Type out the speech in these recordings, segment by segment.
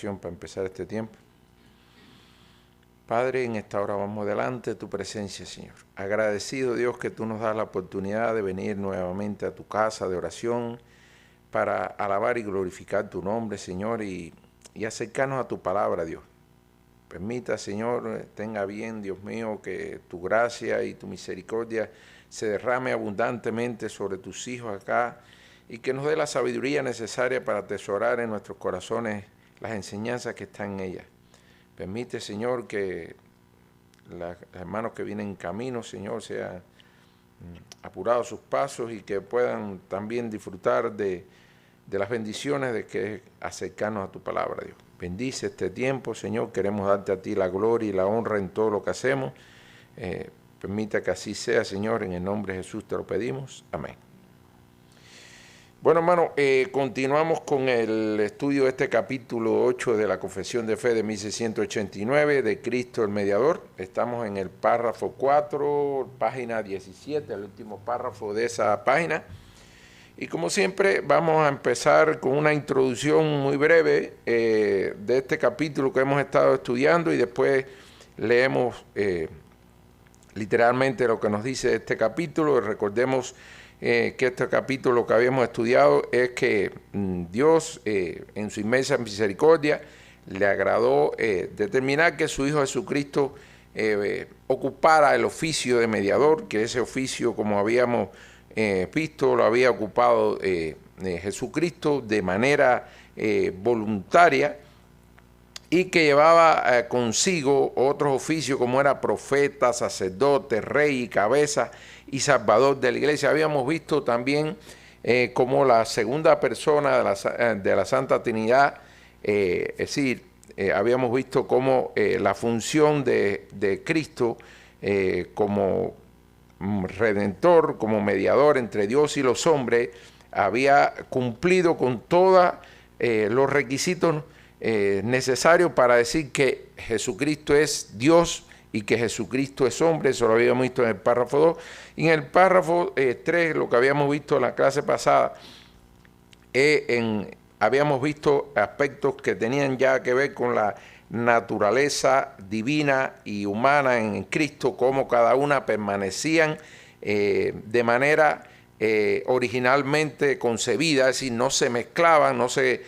Para empezar este tiempo. Padre, en esta hora vamos delante de tu presencia, Señor. Agradecido, Dios, que tú nos das la oportunidad de venir nuevamente a tu casa de oración para alabar y glorificar tu nombre, Señor, y acercarnos a tu palabra, Dios. Permita, Señor, tenga bien, Dios mío, que tu gracia y tu misericordia se derrame abundantemente sobre tus hijos acá y que nos dé la sabiduría necesaria para atesorar en nuestros corazones las enseñanzas que están en ella. Permite, Señor, que los hermanos que vienen en camino, Señor, sean apurados sus pasos y que puedan también disfrutar de las bendiciones de que acercarnos a tu palabra, Dios. Bendice este tiempo, Señor. Queremos darte a ti la gloria y la honra en todo lo que hacemos. Permita que así sea, Señor. En el nombre de Jesús te lo pedimos. Amén. Bueno, hermano, continuamos con el estudio de este capítulo 8 de la Confesión de Fe de 1689, de Cristo el Mediador. Estamos en el párrafo 4, página 17, el último párrafo de esa página. Y como siempre, vamos a empezar con una introducción muy breve de este capítulo que hemos estado estudiando y después leemos literalmente lo que nos dice este capítulo. Recordemos que este capítulo que habíamos estudiado es que Dios en su inmensa misericordia le agradó determinar que su Hijo Jesucristo ocupara el oficio de mediador, que ese oficio, como habíamos visto, lo había ocupado Jesucristo de manera voluntaria y que llevaba consigo otros oficios como era profeta, sacerdote, rey y cabeza y salvador de la iglesia. Habíamos visto también como la segunda persona de la Santa Trinidad, es decir, habíamos visto como la función de Cristo como redentor, como mediador entre Dios y los hombres, había cumplido con todos los requisitos necesarios para decir que Jesucristo es Dios y que Jesucristo es hombre. Eso lo habíamos visto en el párrafo 2. Y en el párrafo 3, lo que habíamos visto en la clase pasada, habíamos visto aspectos que tenían ya que ver con la naturaleza divina y humana en Cristo, cómo cada una permanecían de manera originalmente concebida, es decir, no se mezclaban, no se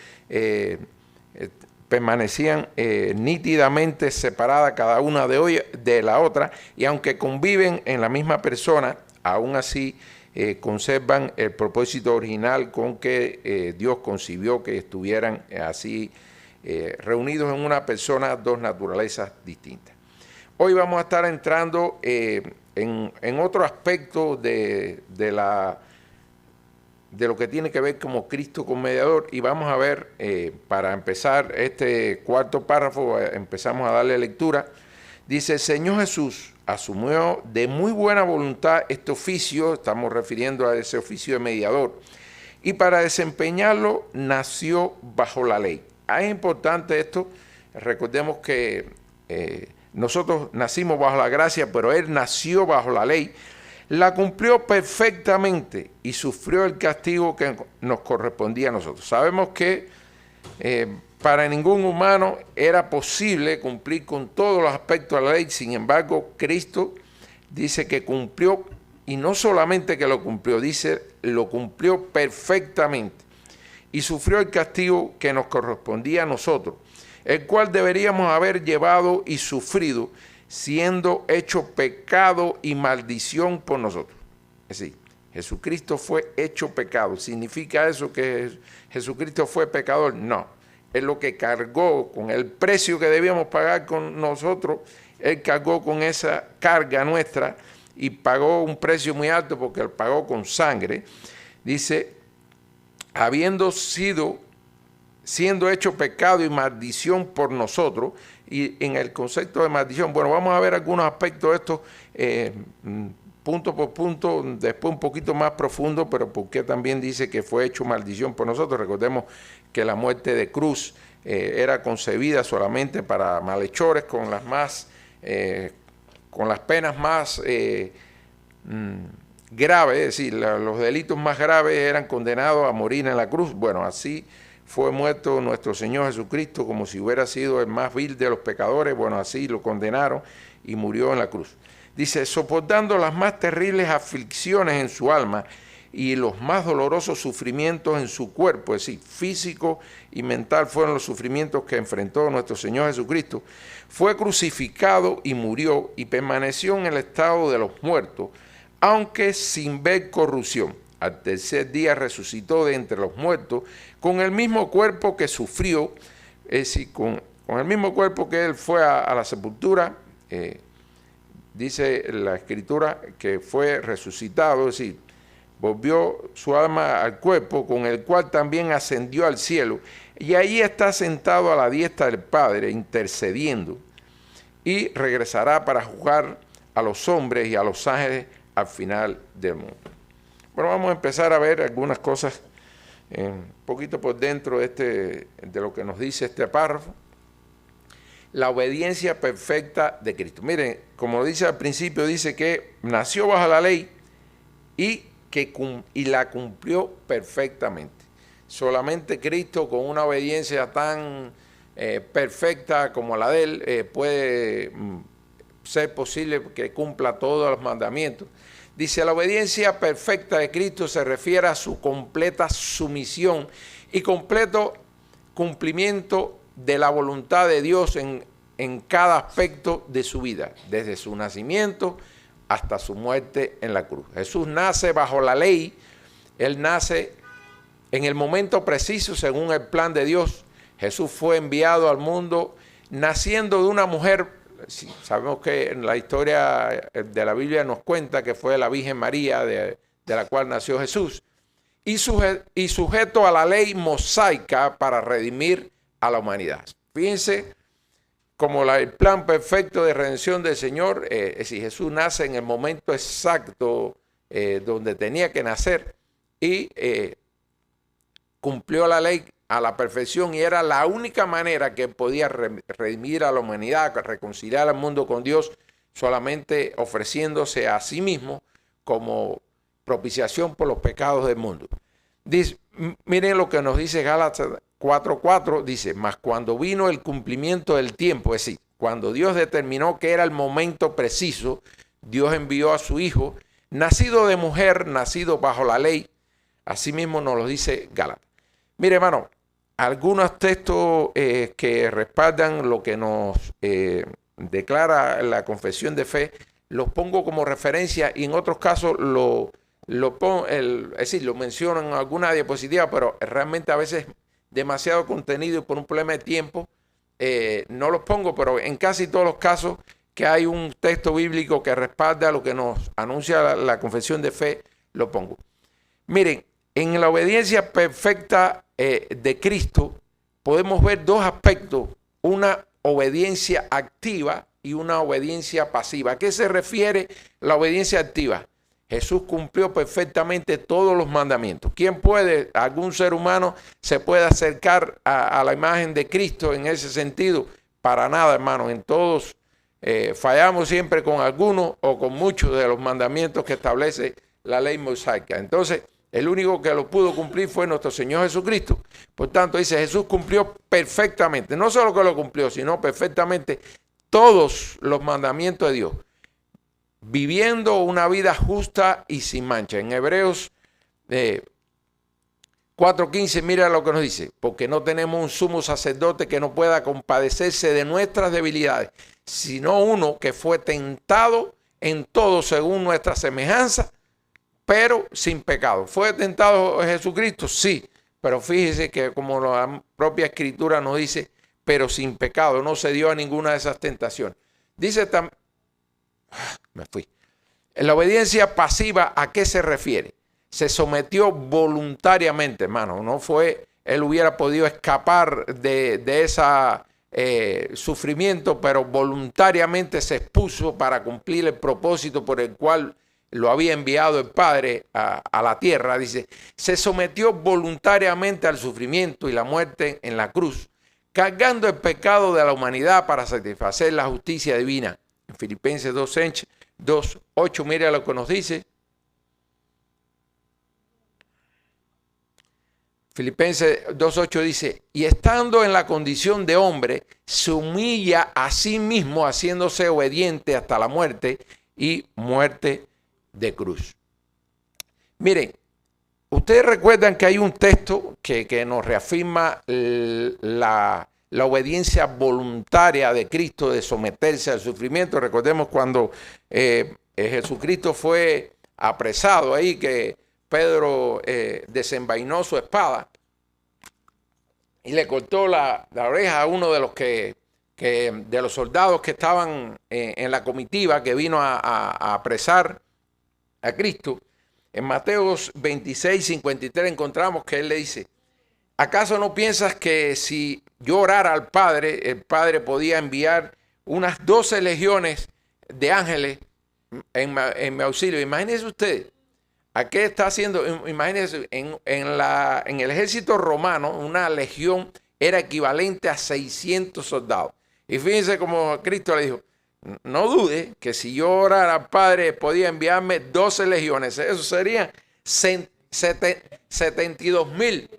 permanecían nítidamente separadas cada una de la otra, y aunque conviven en la misma persona, aún así conservan el propósito original con que Dios concibió que estuvieran así reunidos en una persona, dos naturalezas distintas. Hoy vamos a estar entrando en otro aspecto de lo que tiene que ver como Cristo como mediador, y vamos a ver, para empezar este cuarto párrafo, empezamos a darle lectura. Dice: el Señor Jesús asumió de muy buena voluntad este oficio, estamos refiriendo a ese oficio de mediador, y para desempeñarlo nació bajo la ley. Es importante esto, recordemos que nosotros nacimos bajo la gracia, pero Él nació bajo la ley, la cumplió perfectamente y sufrió el castigo que nos correspondía a nosotros. Sabemos que para ningún humano era posible cumplir con todos los aspectos de la ley. Sin embargo, Cristo dice que cumplió, y no solamente que lo cumplió, dice, lo cumplió perfectamente y sufrió el castigo que nos correspondía a nosotros, el cual deberíamos haber llevado y sufrido, siendo hecho pecado y maldición por nosotros. Es decir, Jesucristo fue hecho pecado. ¿Significa eso que Jesucristo fue pecador? No. Es lo que cargó con el precio que debíamos pagar con nosotros. Él cargó con esa carga nuestra y pagó un precio muy alto porque él pagó con sangre. Dice, siendo hecho pecado y maldición por nosotros. Y en el concepto de maldición, bueno, vamos a ver algunos aspectos de estos punto por punto, después un poquito más profundo, pero porque también dice que fue hecho maldición por nosotros. Recordemos que la muerte de cruz era concebida solamente para malhechores, con las penas más graves, es decir, los delitos más graves eran condenados a morir en la cruz. Bueno, así fue muerto nuestro Señor Jesucristo como si hubiera sido el más vil de los pecadores. Bueno, así lo condenaron y murió en la cruz. Dice, soportando las más terribles aflicciones en su alma y los más dolorosos sufrimientos en su cuerpo, es decir, físico y mental fueron los sufrimientos que enfrentó nuestro Señor Jesucristo, fue crucificado y murió y permaneció en el estado de los muertos, aunque sin ver corrupción. Al tercer día resucitó de entre los muertos con el mismo cuerpo que sufrió, es decir, con el mismo cuerpo que él fue a la sepultura, dice la Escritura que fue resucitado, es decir, volvió su alma al cuerpo, con el cual también ascendió al cielo, y ahí está sentado a la diestra del Padre, intercediendo, y regresará para juzgar a los hombres y a los ángeles al final del mundo. Bueno, vamos a empezar a ver algunas cosas un poquito por dentro de lo que nos dice este párrafo. La obediencia perfecta de Cristo. Miren, como dice al principio, dice que nació bajo la ley y la cumplió perfectamente. Solamente Cristo, con una obediencia tan perfecta como la de él, puede ser posible que cumpla todos los mandamientos. Dice, la obediencia perfecta de Cristo se refiere a su completa sumisión y completo cumplimiento de la voluntad de Dios en cada aspecto de su vida, desde su nacimiento hasta su muerte en la cruz. Jesús nace bajo la ley, él nace en el momento preciso según el plan de Dios. Jesús fue enviado al mundo naciendo de una mujer. Sabemos que en la historia de la Biblia nos cuenta que fue la Virgen María de la cual nació Jesús, y sujeto a la ley mosaica para redimir a la humanidad. Fíjense como el plan perfecto de redención del Señor, es decir, Jesús nace en el momento exacto donde tenía que nacer y cumplió la ley a la perfección, y era la única manera que podía redimir a la humanidad, reconciliar al mundo con Dios, solamente ofreciéndose a sí mismo como propiciación por los pecados del mundo. Dice, miren lo que nos dice Gálatas 4:4, dice, mas cuando vino el cumplimiento del tiempo, es decir, cuando Dios determinó que era el momento preciso, Dios envió a su Hijo, nacido de mujer, nacido bajo la ley. Asimismo nos lo dice Gálatas. Mire, hermano, algunos textos que respaldan lo que nos declara la confesión de fe, los pongo como referencia, y en otros casos lo menciono en alguna diapositiva, pero realmente a veces demasiado contenido y por un problema de tiempo no los pongo, pero en casi todos los casos que hay un texto bíblico que respalda lo que nos anuncia la confesión de fe, lo pongo. Miren, en la obediencia perfecta de Cristo podemos ver dos aspectos, una obediencia activa y una obediencia pasiva. ¿A qué se refiere la obediencia activa? Jesús cumplió perfectamente todos los mandamientos. ¿Quién puede, algún ser humano, se puede acercar a la imagen de Cristo en ese sentido? Para nada, hermano. En todos fallamos siempre con algunos o con muchos de los mandamientos que establece la ley mosaica. Entonces, el único que lo pudo cumplir fue nuestro Señor Jesucristo. Por tanto, dice, Jesús cumplió perfectamente, no solo que lo cumplió, sino perfectamente todos los mandamientos de Dios, viviendo una vida justa y sin mancha. En Hebreos 4:15, mira lo que nos dice, porque no tenemos un sumo sacerdote que no pueda compadecerse de nuestras debilidades, sino uno que fue tentado en todo según nuestra semejanza, pero sin pecado. ¿Fue tentado Jesucristo? Sí, pero fíjese que como la propia Escritura nos dice, pero sin pecado, no se dio a ninguna de esas tentaciones. Dice también, en la obediencia pasiva, ¿a qué se refiere? Se sometió voluntariamente, hermano. No fue, él hubiera podido escapar de ese sufrimiento, pero voluntariamente se expuso para cumplir el propósito por el cual lo había enviado el Padre a la tierra. Dice, se sometió voluntariamente al sufrimiento y la muerte en la cruz, cargando el pecado de la humanidad para satisfacer la justicia divina. En Filipenses 2:8, mira lo que nos dice. Filipenses 2:8 dice, y estando en la condición de hombre, se humilla a sí mismo, haciéndose obediente hasta la muerte y muerte de cruz. Miren, ustedes recuerdan que hay un texto que nos reafirma la obediencia voluntaria de Cristo, de someterse al sufrimiento. Recordemos cuando Jesucristo fue apresado ahí, que Pedro desenvainó su espada y le cortó la oreja a uno de los soldados que estaban en la comitiva que vino a apresar a Cristo. En Mateo 26:53 encontramos que él le dice, ¿acaso no piensas que si yo orara al Padre, el Padre podía enviar unas 12 legiones de ángeles en mi auxilio? Imagínense ustedes, ¿a qué está haciendo? Imagínense, en el ejército romano, una legión era equivalente a 600 soldados. Y fíjense como Cristo le dijo, no dude que si yo orara al Padre podía enviarme 12 legiones. Eso serían 72,000.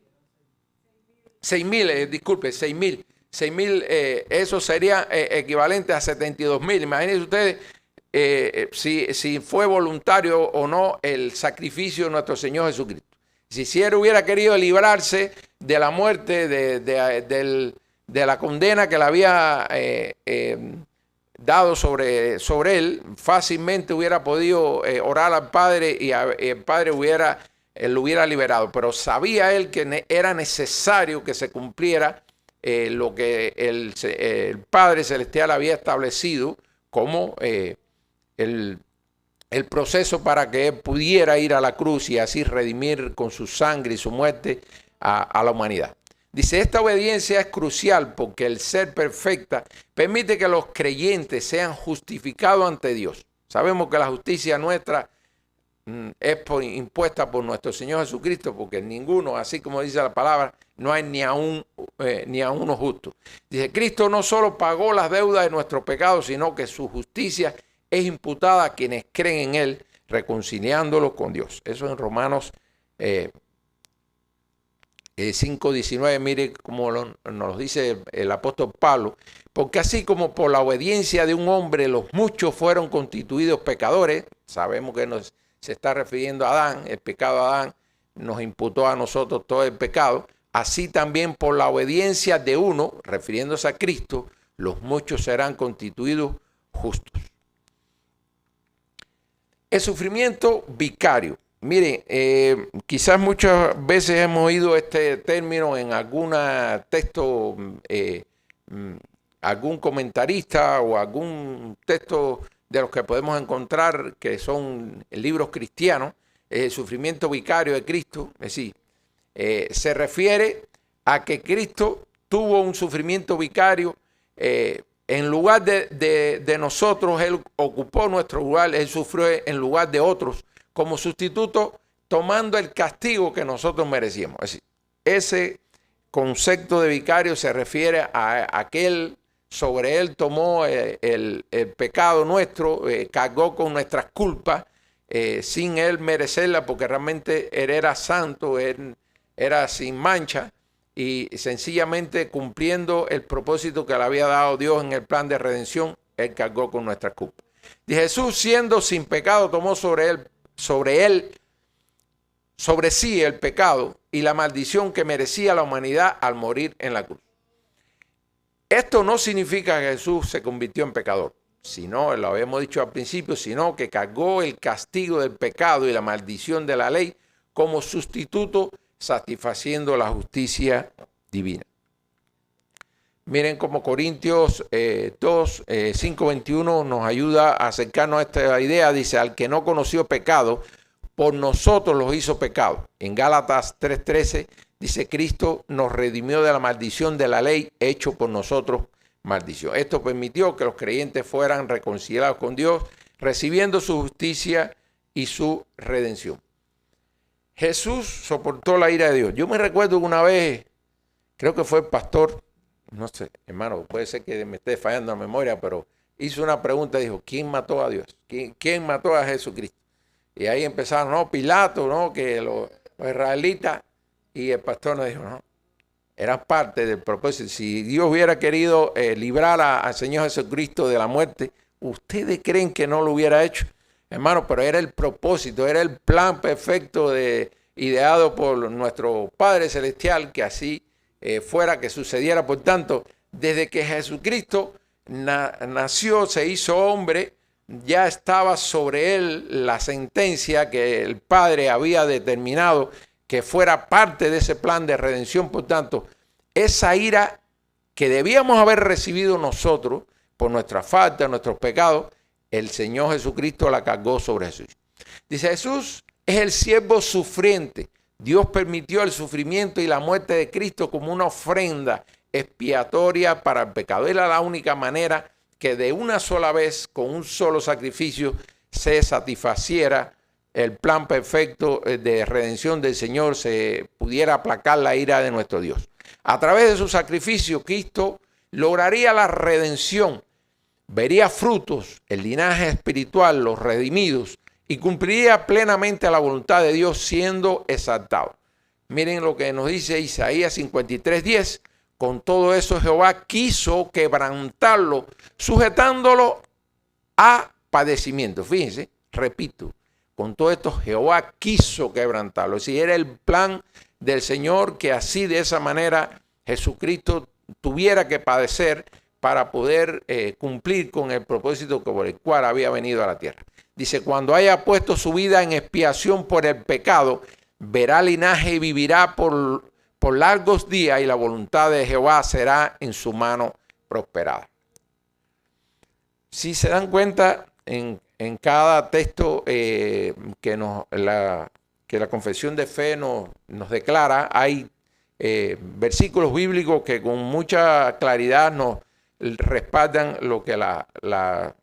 6,000, disculpe, 6,000. 6,000, eso sería equivalente a 72,000. Imagínense ustedes si fue voluntario o no el sacrificio de nuestro Señor Jesucristo. Si él hubiera querido librarse de la muerte, de la condena que le había dado sobre él, fácilmente hubiera podido orar al Padre y el Padre lo hubiera liberado. Pero sabía él que era necesario que se cumpliera lo que el Padre Celestial había establecido como el proceso para que él pudiera ir a la cruz y así redimir con su sangre y su muerte a la humanidad. Dice, esta obediencia es crucial porque el ser perfecta permite que los creyentes sean justificados ante Dios. Sabemos que la justicia nuestra es impuesta por nuestro Señor Jesucristo, porque ninguno, así como dice la palabra, no hay ni a uno justo. Dice, Cristo no solo pagó las deudas de nuestros pecados, sino que su justicia es imputada a quienes creen en Él, reconciliándolos con Dios. Eso en Romanos 5:19, mire cómo nos dice el apóstol Pablo, porque así como por la obediencia de un hombre los muchos fueron constituidos pecadores, sabemos que se está refiriendo a Adán, el pecado de Adán nos imputó a nosotros todo el pecado, así también por la obediencia de uno, refiriéndose a Cristo, los muchos serán constituidos justos. El sufrimiento vicario. Miren, quizás muchas veces hemos oído este término en algún texto, algún comentarista o algún texto de los que podemos encontrar que son libros cristianos, el sufrimiento vicario de Cristo. Es decir, se refiere a que Cristo tuvo un sufrimiento vicario. En lugar de nosotros, Él ocupó nuestro lugar, Él sufrió en lugar de otros como sustituto, tomando el castigo que nosotros merecíamos. Es decir, ese concepto de vicario se refiere a aquel, sobre Él tomó el pecado nuestro, cargó con nuestras culpas, sin Él merecerla, porque realmente Él era santo, Él era sin mancha, y sencillamente cumpliendo el propósito que le había dado Dios en el plan de redención, Él cargó con nuestras culpas. Y Jesús, siendo sin pecado, tomó sobre sí el pecado y la maldición que merecía la humanidad al morir en la cruz. Esto no significa que Jesús se convirtió en pecador, sino, lo habíamos dicho al principio, sino que cargó el castigo del pecado y la maldición de la ley como sustituto, satisfaciendo la justicia divina. Miren cómo Corintios 5:21 nos ayuda a acercarnos a esta idea. Dice, al que no conoció pecado, por nosotros los hizo pecado. En Gálatas 3:13 dice, Cristo nos redimió de la maldición de la ley, hecho por nosotros maldición. Esto permitió que los creyentes fueran reconciliados con Dios, recibiendo su justicia y su redención. Jesús soportó la ira de Dios. Yo me recuerdo una vez, creo que fue el pastor, no sé, hermano, puede ser que me esté fallando la memoria, pero hizo una pregunta y dijo, ¿quién mató a Dios? ¿Quién mató a Jesucristo? Y ahí empezaron, no, Pilato, no, que los israelitas. Y el pastor nos dijo, no, era parte del propósito. Si Dios hubiera querido librar al Señor Jesucristo de la muerte, ¿ustedes creen que no lo hubiera hecho? Hermano, pero era el propósito, era el plan perfecto ideado por nuestro Padre Celestial, que así fuera, que sucediera. Por tanto, desde que Jesucristo nació, se hizo hombre, ya estaba sobre él la sentencia que el Padre había determinado que fuera parte de ese plan de redención. Por tanto, esa ira que debíamos haber recibido nosotros por nuestra falta, nuestros pecados, el Señor Jesucristo la cargó sobre Jesús. Dice, Jesús es el siervo sufriente. Dios permitió el sufrimiento y la muerte de Cristo como una ofrenda expiatoria para el pecado. Era la única manera que de una sola vez, con un solo sacrificio, se satisfaciera el plan perfecto de redención del Señor, se pudiera aplacar la ira de nuestro Dios. A través de su sacrificio, Cristo lograría la redención, vería frutos, el linaje espiritual, los redimidos, y cumpliría plenamente la voluntad de Dios siendo exaltado. Miren lo que nos dice Isaías 53:10. Con todo eso Jehová quiso quebrantarlo, sujetándolo a padecimiento. Fíjense, repito, con todo esto Jehová quiso quebrantarlo. Es decir, era el plan del Señor que así, de esa manera, Jesucristo tuviera que padecer para poder cumplir con el propósito por el cual había venido a la tierra. Dice, cuando haya puesto su vida en expiación por el pecado, verá linaje y vivirá por largos días, y la voluntad de Jehová será en su mano prosperada. Si se dan cuenta, en cada texto que la confesión de fe nos declara, hay versículos bíblicos que con mucha claridad nos respaldan lo que la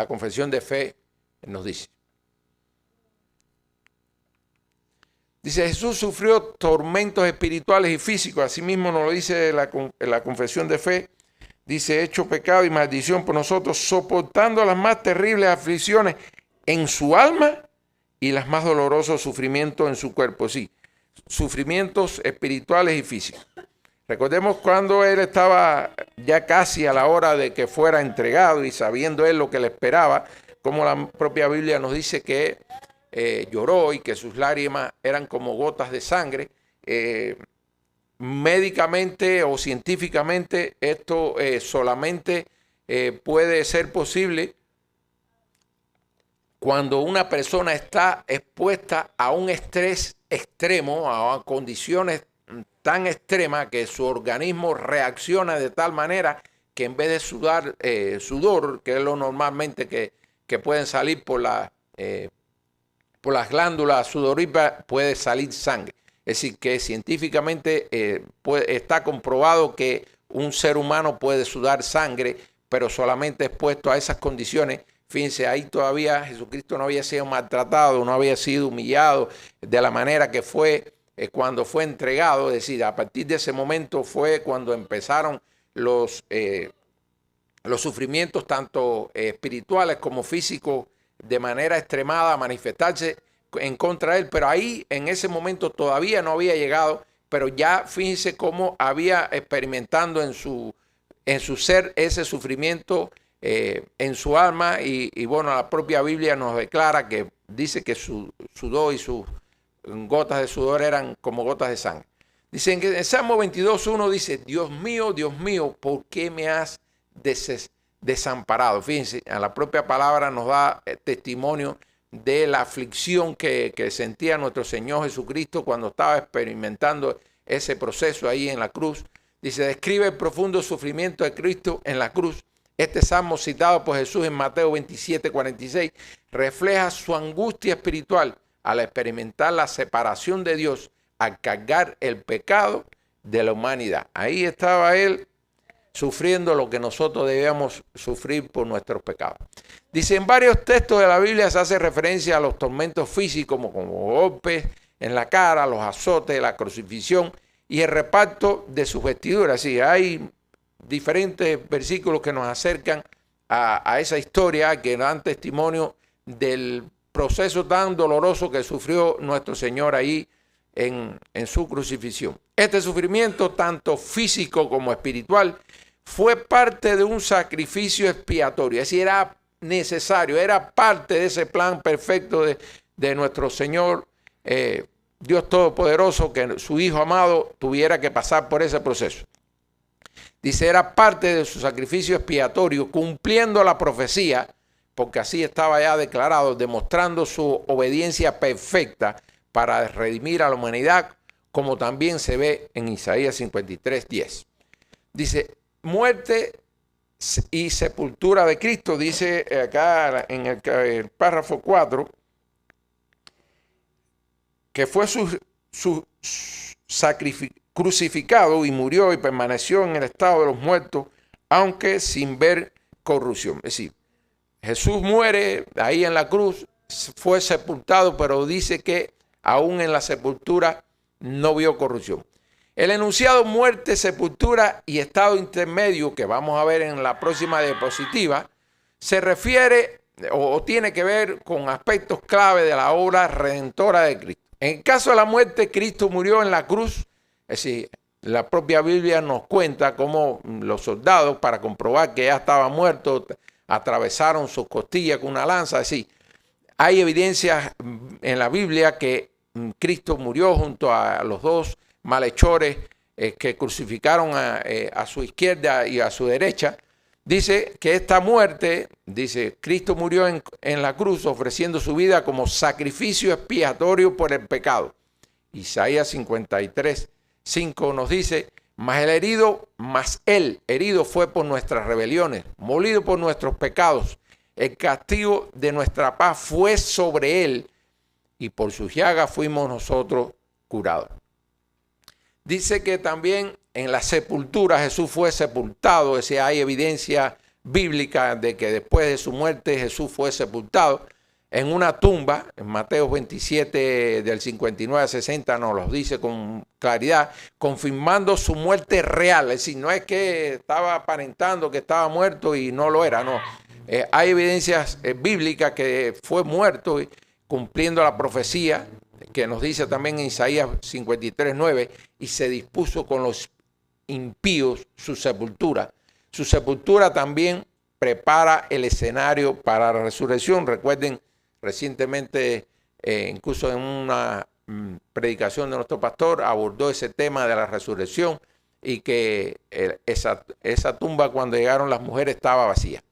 confesión de fe nos dice. Dice, Jesús sufrió tormentos espirituales y físicos. Asimismo nos lo dice la confesión de fe. Dice, hecho pecado y maldición por nosotros, soportando las más terribles aflicciones en su alma y las más dolorosos sufrimientos en su cuerpo. Sí, sufrimientos espirituales y físicos. Recordemos cuando él estaba ya casi a la hora de que fuera entregado y sabiendo él lo que le esperaba, como la propia Biblia nos dice que lloró y que sus lágrimas eran como gotas de sangre. Médicamente o científicamente esto solamente puede ser posible cuando una persona está expuesta a un estrés extremo, a condiciones tan extremas que su organismo reacciona de tal manera que en vez de sudar sudor, que es lo normalmente que pueden salir por las glándulas sudoríparas, puede salir sangre. Es decir, que científicamente está comprobado que un ser humano puede sudar sangre, pero solamente expuesto a esas condiciones. Fíjense, ahí todavía Jesucristo no había sido maltratado, no había sido humillado de la manera que fue cuando fue entregado. Es decir, a partir de ese momento fue cuando empezaron los sufrimientos tanto espirituales como físicos de manera extremada a manifestarse en contra de él. Pero ahí en ese momento todavía no había llegado, pero ya fíjense cómo había experimentando en su ser ese sufrimiento en su alma. Y bueno, la propia Biblia nos declara que dice que su sudor y sus gotas de sudor eran como gotas de sangre. Dicen que en Salmo 22:1 dice, Dios mío, ¿por qué me has desamparado? Fíjense, a la propia palabra nos da testimonio de la aflicción que sentía nuestro Señor Jesucristo cuando estaba experimentando ese proceso ahí en la cruz. Dice, describe el profundo sufrimiento de Cristo en la cruz. Este salmo citado por Jesús en Mateo 27:46 refleja su angustia espiritual al experimentar la separación de Dios, al cargar el pecado de la humanidad. Ahí estaba él sufriendo lo que nosotros debíamos sufrir por nuestros pecados. Dice, en varios textos de la Biblia se hace referencia a los tormentos físicos como golpes en la cara, los azotes, la crucifixión y el reparto de sus vestiduras. Sí, hay diferentes versículos que nos acercan a esa historia, que dan testimonio del proceso tan doloroso que sufrió nuestro Señor ahí en su crucifixión. Este sufrimiento, tanto físico como espiritual, fue parte de un sacrificio expiatorio. Es decir, era necesario, era parte de ese plan perfecto de nuestro Señor, Dios Todopoderoso, que su Hijo amado tuviera que pasar por ese proceso. Dice, era parte de su sacrificio expiatorio, cumpliendo la profecía, porque así estaba ya declarado, demostrando su obediencia perfecta para redimir a la humanidad, como también se ve en Isaías 53:10. Dice, muerte y sepultura de Cristo, dice acá en el párrafo 4, que fue crucificado y murió y permaneció en el estado de los muertos, aunque sin ver corrupción. Es decir, Jesús muere ahí en la cruz, fue sepultado, pero dice que aún en la sepultura no vio corrupción. El enunciado muerte, sepultura y estado intermedio, que vamos a ver en la próxima diapositiva, se refiere o tiene que ver con aspectos clave de la obra redentora de Cristo. En el caso de la muerte, Cristo murió en la cruz. Es decir, la propia Biblia nos cuenta cómo los soldados, para comprobar que ya estaba muerto, atravesaron sus costillas con una lanza. Es decir, hay evidencias en la Biblia que Cristo murió junto a los dos malhechores que crucificaron a su izquierda y a su derecha. Dice que esta muerte, dice, Cristo murió en la cruz ofreciendo su vida como sacrificio expiatorio por el pecado. Isaías 53:5 nos dice, mas él herido fue por nuestras rebeliones, molido por nuestros pecados. El castigo de nuestra paz fue sobre él y por sus llagas fuimos nosotros curados. Dice que también en la sepultura Jesús fue sepultado. Es decir, hay evidencia bíblica de que después de su muerte Jesús fue sepultado en una tumba. En Mateo 27 del 59 al 60 nos lo dice con claridad, confirmando su muerte real. Es decir, no es que estaba aparentando que estaba muerto y no lo era, no. Hay evidencias bíblicas que fue muerto cumpliendo la profecía que nos dice también en Isaías 53:9, y se dispuso con los impíos su sepultura. Su sepultura también prepara el escenario para la resurrección. Recuerden, recientemente, incluso en una predicación de nuestro pastor, abordó ese tema de la resurrección y que esa tumba cuando llegaron las mujeres estaba vacía.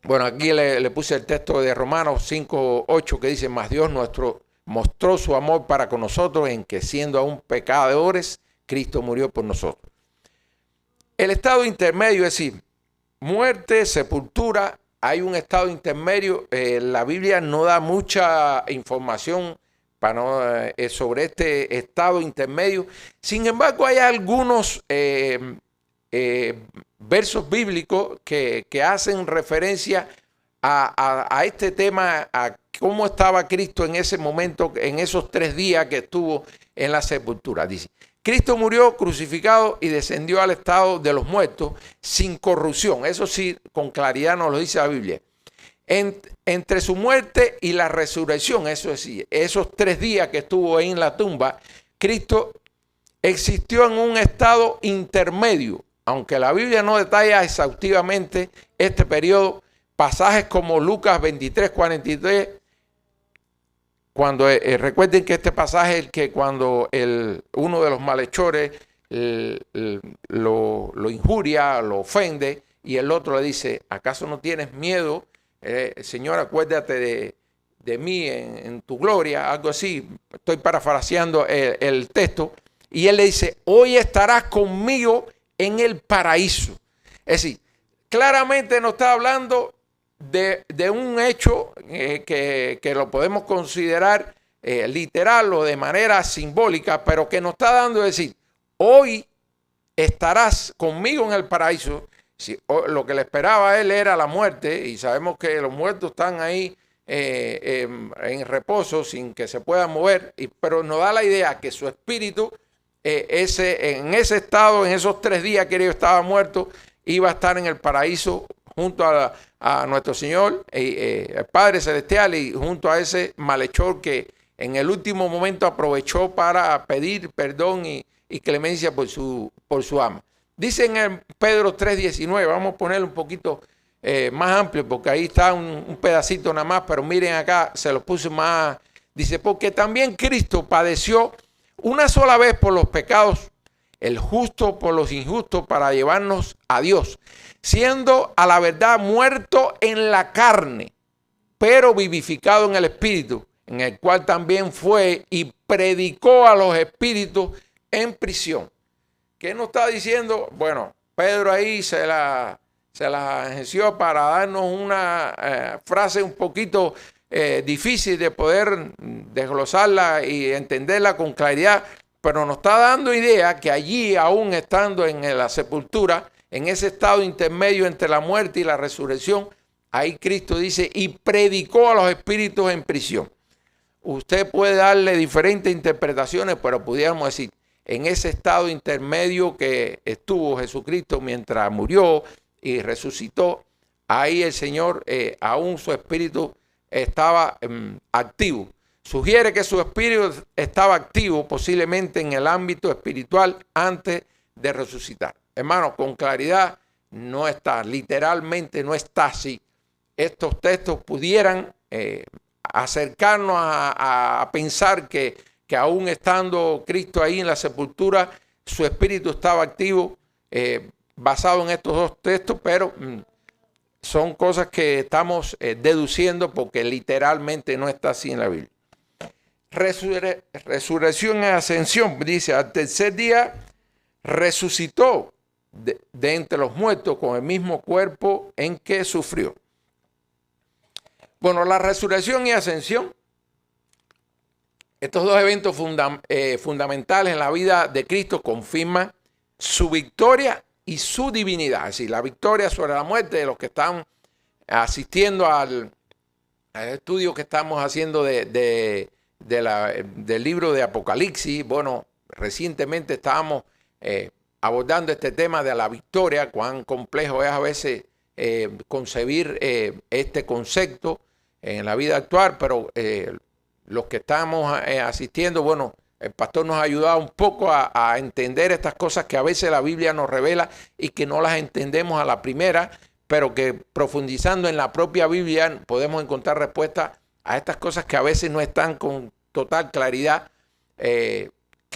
Bueno, aquí le puse el texto de Romanos 5:8 que dice, mas Dios nuestro mostró su amor para con nosotros en que siendo aún pecadores, Cristo murió por nosotros. El estado intermedio, es decir, muerte, sepultura, hay un estado intermedio. La Biblia no da mucha información sobre este estado intermedio. Sin embargo, hay algunos versos bíblicos que hacen referencia a este tema, a cómo estaba Cristo en ese momento, en esos 3 días que estuvo en la sepultura. Dice, Cristo murió crucificado y descendió al estado de los muertos sin corrupción. Eso sí, con claridad nos lo dice la Biblia. Entre su muerte y la resurrección, eso es decir, esos 3 días que estuvo ahí en la tumba, Cristo existió en un estado intermedio. Aunque la Biblia no detalla exhaustivamente este periodo, pasajes como Lucas 23:43, cuando recuerden que este pasaje es el que cuando uno de los malhechores lo injuria, lo ofende, y el otro le dice, ¿acaso no tienes miedo? Señor, acuérdate de mí en tu gloria, algo así. Estoy parafraseando el texto. Y él le dice, hoy estarás conmigo en el paraíso. Es decir, claramente nos está hablando de un hecho que lo podemos considerar literal o de manera simbólica, pero que nos está dando a decir, hoy estarás conmigo en el paraíso. Si, lo que le esperaba a él era la muerte, y sabemos que los muertos están ahí en reposo sin que se puedan mover, pero nos da la idea que su espíritu en ese estado, en esos 3 días que él estaba muerto, iba a estar en el paraíso junto a nuestro Señor, el Padre Celestial, y junto a ese malhechor que en el último momento aprovechó para pedir perdón y clemencia por su ama. Dice en Pedro 3:19, vamos a ponerlo un poquito más amplio, porque ahí está un pedacito nada más, pero miren acá, se lo puse más. Dice, porque también Cristo padeció una sola vez por los pecados, el justo por los injustos, para llevarnos a Dios, siendo a la verdad muerto en la carne, pero vivificado en el Espíritu, en el cual también fue y predicó a los espíritus en prisión. ¿Qué nos está diciendo? Bueno, Pedro ahí se la ejerció para darnos una frase un poquito difícil de poder desglosarla y entenderla con claridad, pero nos está dando idea que allí, aún estando en la sepultura, en ese estado intermedio entre la muerte y la resurrección, ahí Cristo dice, y predicó a los espíritus en prisión. Usted puede darle diferentes interpretaciones, pero pudiéramos decir, en ese estado intermedio que estuvo Jesucristo mientras murió y resucitó, ahí el Señor, aún su espíritu estaba activo. Sugiere que su espíritu estaba activo posiblemente en el ámbito espiritual antes de resucitar. Hermanos, con claridad no está, literalmente no está así. Estos textos pudieran acercarnos a pensar que aún estando Cristo ahí en la sepultura, su espíritu estaba activo, basado en estos dos textos, pero son cosas que estamos deduciendo porque literalmente no está así en la Biblia. Resurrección y ascensión, dice, al tercer día resucitó de entre los muertos con el mismo cuerpo en que sufrió. Bueno, la resurrección y ascensión, estos dos eventos fundamentales en la vida de Cristo confirman su victoria y su divinidad. Es decir, la victoria sobre la muerte de los que están asistiendo al estudio que estamos haciendo del libro de Apocalipsis. Bueno, recientemente estábamos abordando este tema de la victoria, cuán complejo es a veces concebir este concepto en la vida actual, pero los que estamos asistiendo, bueno, el pastor nos ha ayudado un poco a entender estas cosas que a veces la Biblia nos revela y que no las entendemos a la primera, pero que profundizando en la propia Biblia podemos encontrar respuestas a estas cosas que a veces no están con total claridad, que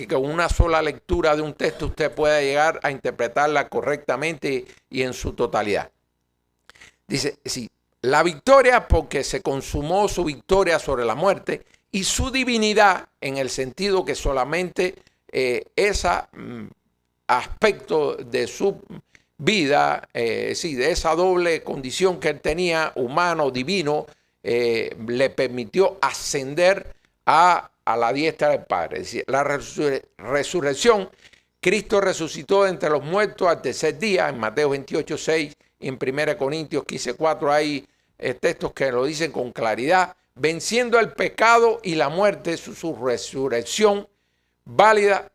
con una sola lectura de un texto usted pueda llegar a interpretarla correctamente y en su totalidad. Dice, sí, la victoria porque se consumó su victoria sobre la muerte, y su divinidad en el sentido que solamente ese aspecto de su vida, sí, de esa doble condición que él tenía, humano, divino, le permitió ascender a la diestra del Padre. Es decir, la resurrección, Cristo resucitó entre los muertos al tercer día, en Mateo 28:6 y en 1 Corintios 15:4 hay textos que lo dicen con claridad, venciendo el pecado y la muerte, su resurrección valida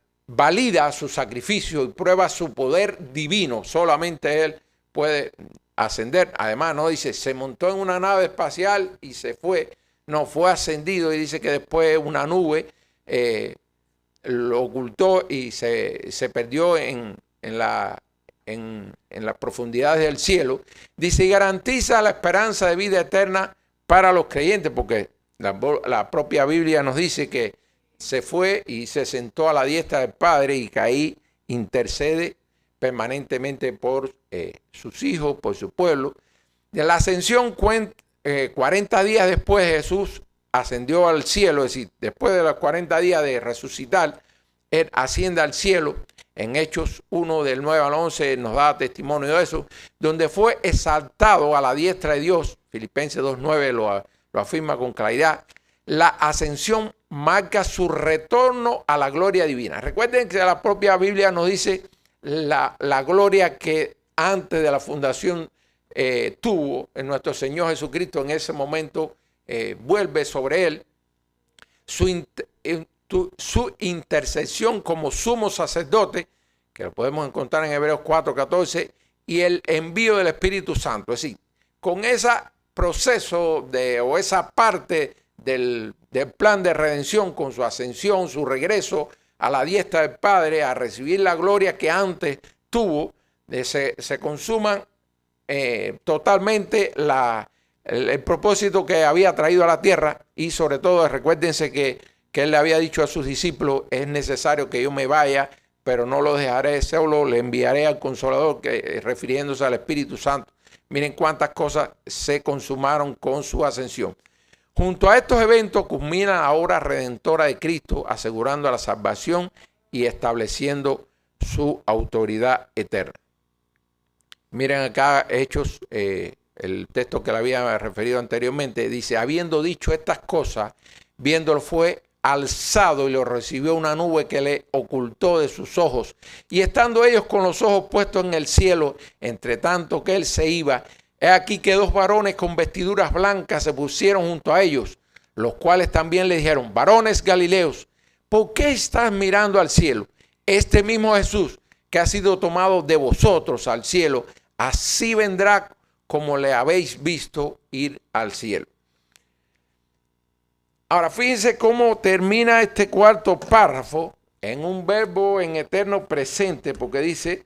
su sacrificio y prueba su poder divino. Solamente Él puede ascender. Además, no dice, se montó en una nave espacial y se fue. No, fue ascendido, y dice que después una nube lo ocultó y se perdió en las profundidades del cielo. Dice, y garantiza la esperanza de vida eterna para los creyentes, porque la propia Biblia nos dice que se fue y se sentó a la diestra del Padre y que ahí intercede permanentemente por sus hijos, por su pueblo. De la ascensión, 40 días después Jesús ascendió al cielo, es decir, después de los 40 días de resucitar, Él asciende al cielo. En Hechos 1 del 9 al 11 nos da testimonio de eso, donde fue exaltado a la diestra de Dios. Filipenses 2:9 lo afirma con claridad. La ascensión marca su retorno a la gloria divina. Recuerden que la propia Biblia nos dice la gloria que antes de la fundación tuvo en nuestro Señor Jesucristo. En ese momento vuelve sobre él su intercesión como sumo sacerdote, que lo podemos encontrar en Hebreos 4:14, y el envío del Espíritu Santo. Es decir, con ese proceso o esa parte del del plan de redención con su ascensión, su regreso a la diestra del Padre, a recibir la gloria que antes tuvo, se consuman totalmente el propósito que había traído a la tierra. Y sobre todo recuérdense que él le había dicho a sus discípulos: es necesario que yo me vaya, pero no lo dejaré solo, le enviaré al Consolador, refiriéndose al Espíritu Santo. Miren cuántas cosas se consumaron con su ascensión. Junto a estos eventos culmina la obra redentora de Cristo, asegurando la salvación y estableciendo su autoridad eterna. Miren acá Hechos, el texto que le había referido anteriormente, dice: habiendo dicho estas cosas, viéndolo fue alzado y lo recibió una nube que le ocultó de sus ojos. Y estando ellos con los ojos puestos en el cielo, entre tanto que él se iba, he aquí que dos varones con vestiduras blancas se pusieron junto a ellos, los cuales también le dijeron: varones Galileos, ¿por qué estás mirando al cielo? Este mismo Jesús que ha sido tomado de vosotros al cielo, así vendrá como le habéis visto ir al cielo. Ahora fíjense cómo termina este cuarto párrafo en un verbo en eterno presente, porque dice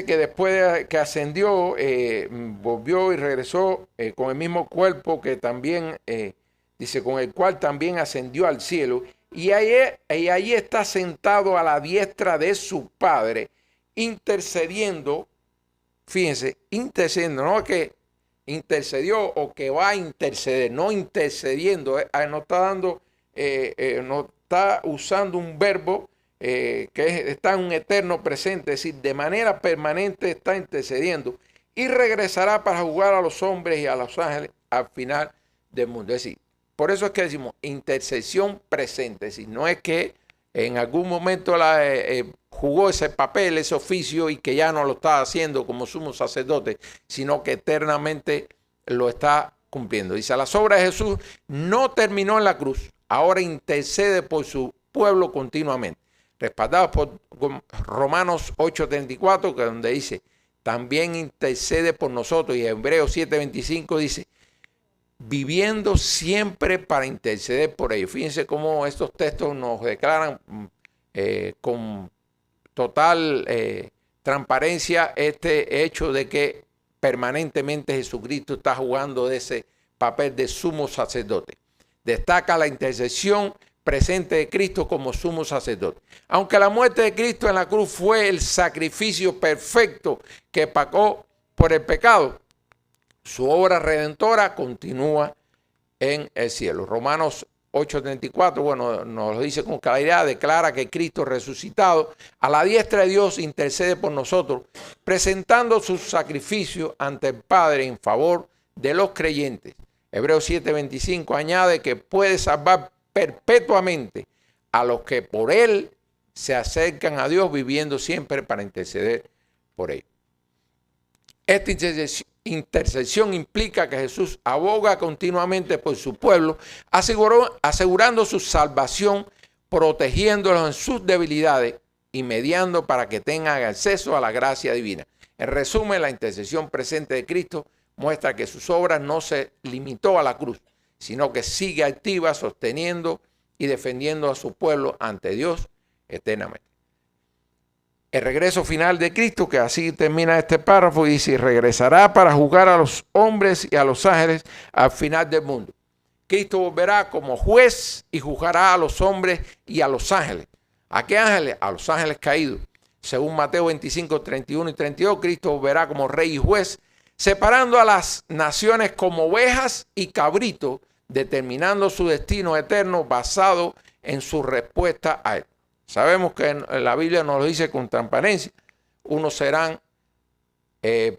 que después de que ascendió, volvió y regresó con el mismo cuerpo que también, dice, con el cual también ascendió al cielo, y ahí está sentado a la diestra de su Padre, intercediendo. Fíjense, intercediendo, no que intercedió o que va a interceder, no intercediendo, no está dando, no está usando un verbo que está en un eterno presente, es decir, de manera permanente está intercediendo, y regresará para juzgar a los hombres y a los ángeles al final del mundo. Es decir, por eso es que decimos intercesión presente, es decir, no es que en algún momento jugó ese papel, ese oficio, y que ya no lo está haciendo como sumo sacerdote, sino que eternamente lo está cumpliendo. Dice: las obras de Jesús no terminó en la cruz, ahora intercede por su pueblo continuamente. Respaldado por Romanos 8:34, que es donde dice: también intercede por nosotros. Y Hebreos 7:25 dice: viviendo siempre para interceder por ellos. Fíjense cómo estos textos nos declaran con total transparencia este hecho de que permanentemente Jesucristo está jugando de ese papel de sumo sacerdote. Destaca la intercesión presente de Cristo como sumo sacerdote. Aunque la muerte de Cristo en la cruz fue el sacrificio perfecto que pagó por el pecado, su obra redentora continúa en el cielo. Romanos 8:34, bueno, nos lo dice con claridad, declara que Cristo resucitado a la diestra de Dios intercede por nosotros, presentando su sacrificio ante el Padre en favor de los creyentes. Hebreos 7:25 añade que puede salvar perpetuamente a los que por él se acercan a Dios, viviendo siempre para interceder por ellos. Esta intercesión implica que Jesús aboga continuamente por su pueblo, asegurando su salvación, protegiéndolos en sus debilidades y mediando para que tengan acceso a la gracia divina. En resumen, la intercesión presente de Cristo muestra que sus obras no se limitó a la cruz, sino que sigue activa, sosteniendo y defendiendo a su pueblo ante Dios eternamente. El regreso final de Cristo, que así termina este párrafo, dice: regresará para juzgar a los hombres y a los ángeles al final del mundo. Cristo volverá como juez y juzgará a los hombres y a los ángeles. ¿A qué ángeles? A los ángeles caídos. Según Mateo 25, 31 y 32, Cristo volverá como rey y juez, separando a las naciones como ovejas y cabritos, determinando su destino eterno basado en su respuesta a él. Sabemos que en la Biblia nos lo dice con transparencia: unos serán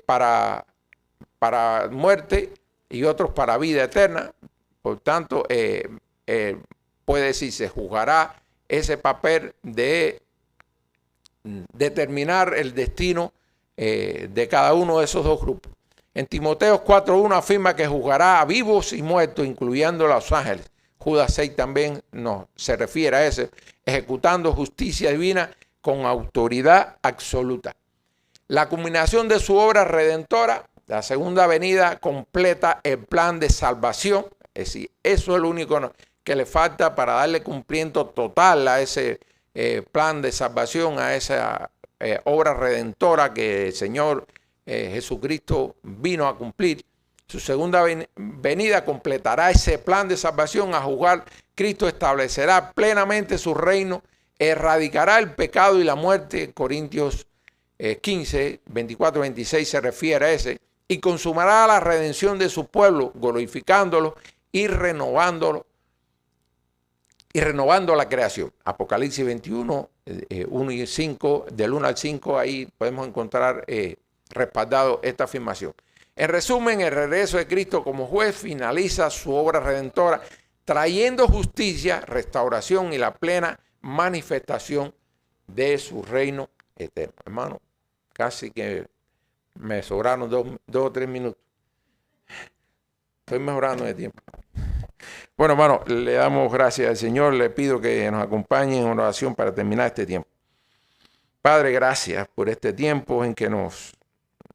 para muerte y otros para vida eterna. Por tanto, puede decir, se juzgará ese papel de determinar el destino de cada uno de esos dos grupos. En Timoteo 4:1 afirma que juzgará a vivos y muertos, incluyendo a los ángeles. Judas 6 también se refiere a eso, ejecutando justicia divina con autoridad absoluta. La culminación de su obra redentora, la segunda venida, completa el plan de salvación, es Es decir, eso es lo único que le falta para darle cumplimiento total a ese plan de salvación, a esa obra redentora que el Señor Jesucristo vino a cumplir. Su segunda venida completará ese plan de salvación. A juzgar, Cristo establecerá plenamente su reino, erradicará el pecado y la muerte. Corintios 15, 24, 26 se refiere a ese. Y consumará la redención de su pueblo, glorificándolo y renovándolo. Y renovando la creación. Apocalipsis 21, 1 y 5, del 1 al 5, ahí podemos encontrar respaldado esta afirmación. En resumen, el regreso de Cristo como juez finaliza su obra redentora, trayendo justicia, restauración y la plena manifestación de su reino eterno. Hermano, casi que me sobraron dos o tres minutos. Estoy mejorando de tiempo. Bueno, hermano, le damos gracias al Señor. Le pido que nos acompañe en una oración para terminar este tiempo. Padre, gracias por este tiempo en que nos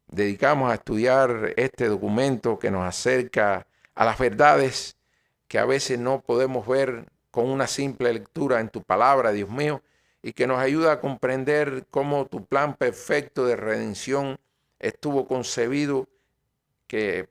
dedicamos a estudiar este documento que nos acerca a las verdades que a veces no podemos ver con una simple lectura en tu palabra, Dios mío, y que nos ayuda a comprender cómo tu plan perfecto de redención estuvo concebido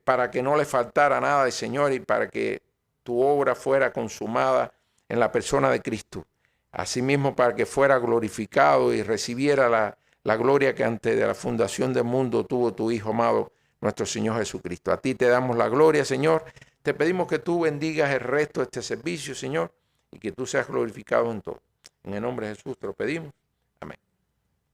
para que no le faltara nada al Señor y para que tu obra fuera consumada en la persona de Cristo. Asimismo, para que fuera glorificado y recibiera la gloria que antes de la fundación del mundo tuvo tu Hijo amado, nuestro Señor Jesucristo. A ti te damos la gloria, Señor. Te pedimos que tú bendigas el resto de este servicio, Señor, y que tú seas glorificado en todo. En el nombre de Jesús te lo pedimos.